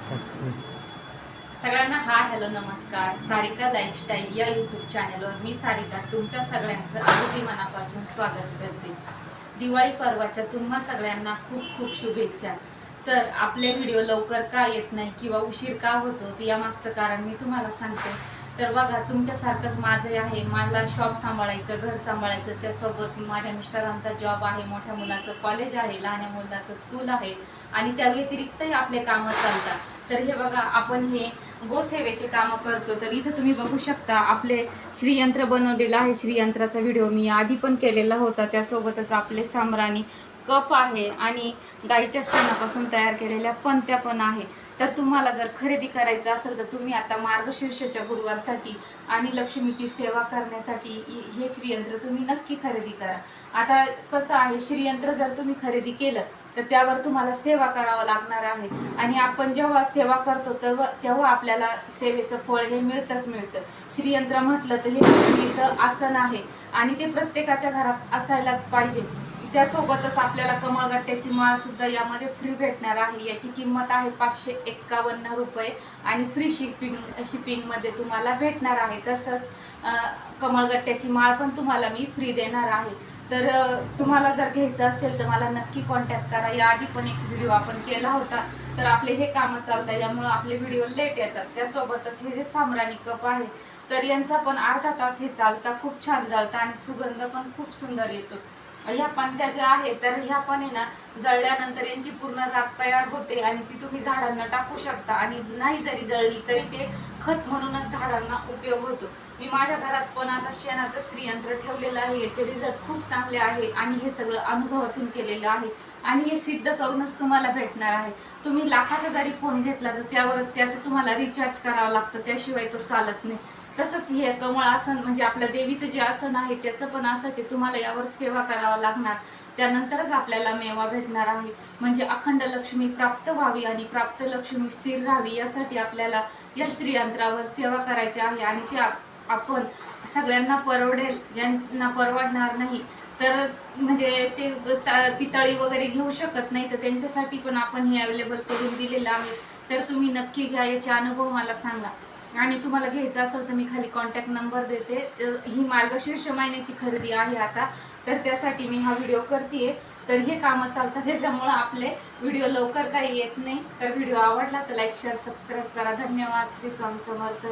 सगळ्यांना हॅलो नमस्कार. सारिका लाईफस्टाईल या यूट्यूब चॅनलवर मी सारिका तुमच्या सगळ्यांचं अगदी मनापासून स्वागत करते. दिवाळी पर्वाच्या तुम्हा सगळ्यांना खूप खूप शुभेच्छा. तर आपले व्हिडिओ लवकर का येत नाही किंवा उशीर का होतो ते यामागचं कारण मी तुम्हाला सांगते. तर बघा, तुमच्यासारखंच माझं आहे. मला शॉप सांभाळायचं, घर सांभाळायचं, त्यासोबत माझ्या मिस्टरांचा जॉब आहे, मोठ्या मुलाचं कॉलेज आहे, लहान्या मुलाचं स्कूल आहे आणि त्या व्यतिरिक्तही आपले कामं चालतात. तर हे बघा, आपण हे गोसेवेचे कामं करतो. तर इथं तुम्ही बघू शकता आपले श्रीयंत्र बनवलेलं आहे. श्रीयंत्राचा व्हिडिओ मी आधी पण केलेला होता. त्यासोबतच आपले साम्राणी कप आहे आणि गाईच्या शेणापासून तयार केलेल्या पंत्या पण आहे. तर तुम्हाला जर खरेदी करायचं असेल तर तुम्ही आता मार्गशीर्षच्या गुरुवारसाठी आणि लक्ष्मीची सेवा करण्यासाठी हे श्रीयंत्र तुम्ही नक्की खरेदी करा. आता कसं आहे, श्रीयंत्र जर तुम्ही खरेदी केलं तर त्यावर तुम्हाला सेवा करावं लागणार आहे आणि आपण जेव्हा सेवा करतो तेव्हा आपल्याला सेवेचं फळ हे मिळतं. श्रीयंत्र म्हटलं तर हे लक्ष्मीचं आसन आहे आणि ते प्रत्येकाच्या घरात असायलाच पाहिजे. त्यासोबतच आपल्याला कमळगट्ट्याची माळ सुद्धा यामध्ये फ्री भेटणार आहे. याची किंमत आहे 551 रुपये आणि फ्री शिपिंगमध्ये तुम्हाला भेटणार आहे. तसंच कमळगट्ट्याची माळ पण तुम्हाला मी फ्री देणार आहे. तर तुम्हाला जर घ्यायचं असेल तर मला नक्की कॉन्टॅक्ट करा. याआधी पण एक व्हिडिओ आपण केला होता. तर आपले हे कामं चालतात, यामुळे आपले व्हिडिओ लेट येतात. त्यासोबतच हे जे साम्राणी कप आहे तर यांचा पण अर्धा तास हे चालतात, खूप छान चालतं आणि सुगंध पण खूप सुंदर येतो. ह्या पंत्या ज्या आहेत तर ह्या पण आहे ना, जळल्यानंतर यांची पूर्ण राख तयार होते आणि ती तुम्ही झाडांना टाकू शकता आणि नाही जरी जळली तरी ते खत म्हणूनच झाडांना उपयोग होतो. मी माझ्या घरात पण आता शेणाचं श्रीयंत्र ठेवलेलं आहे. याचे रिझल्ट खूप चांगले आहे आणि हे सगळं अनुभवातून केलेलं आहे आणि हे सिद्ध करूनच तुम्हाला भेटणार आहे. तुम्ही लाखाचा जरी फोन घेतला तर त्याचं तुम्हाला रिचार्ज करावं लागतं, त्याशिवाय तो चालत नाही. तसंच हे कमळ आसन म्हणजे आपल्या देवीचं जे आसन आहे त्याचं पण असंच आहे. तुम्हाला यावर सेवा करावं लागणार, त्यानंतरच आपल्याला मेवा भेटणार आहे. म्हणजे अखंड लक्ष्मी प्राप्त व्हावी आणि प्राप्त लक्ष्मी स्थिर राहावी यासाठी आपल्याला या श्रीयंत्रावर सेवा करायची आहे आणि ते आपण सगळ्यांना परवडेल. ज्यांना परवडणार नाही तर म्हणजे ते पितळी वगैरे घेऊ शकत नाही तर त्यांच्यासाठी पण आपण हे अवेलेबल करून दिलेलं आहे. तर तुम्ही नक्की घ्या, याचे अनुभव मला सांगा आणि तुम्हाला घ्यायचं असेल तर मी खाली कॉन्टॅक्ट नंबर देते. ही मार्गशीर्ष महिन्याची खरेदी आहे आता, तर त्यासाठी मी हा व्हिडिओ करते. तर हे कामं चालतात, त्याच्यामुळं आपले व्हिडिओ लवकर काही येत नाही. तर व्हिडिओ आवडला तर लाईक शेअर सबस्क्राईब करा. धन्यवाद. श्री स्वामी समर्थ.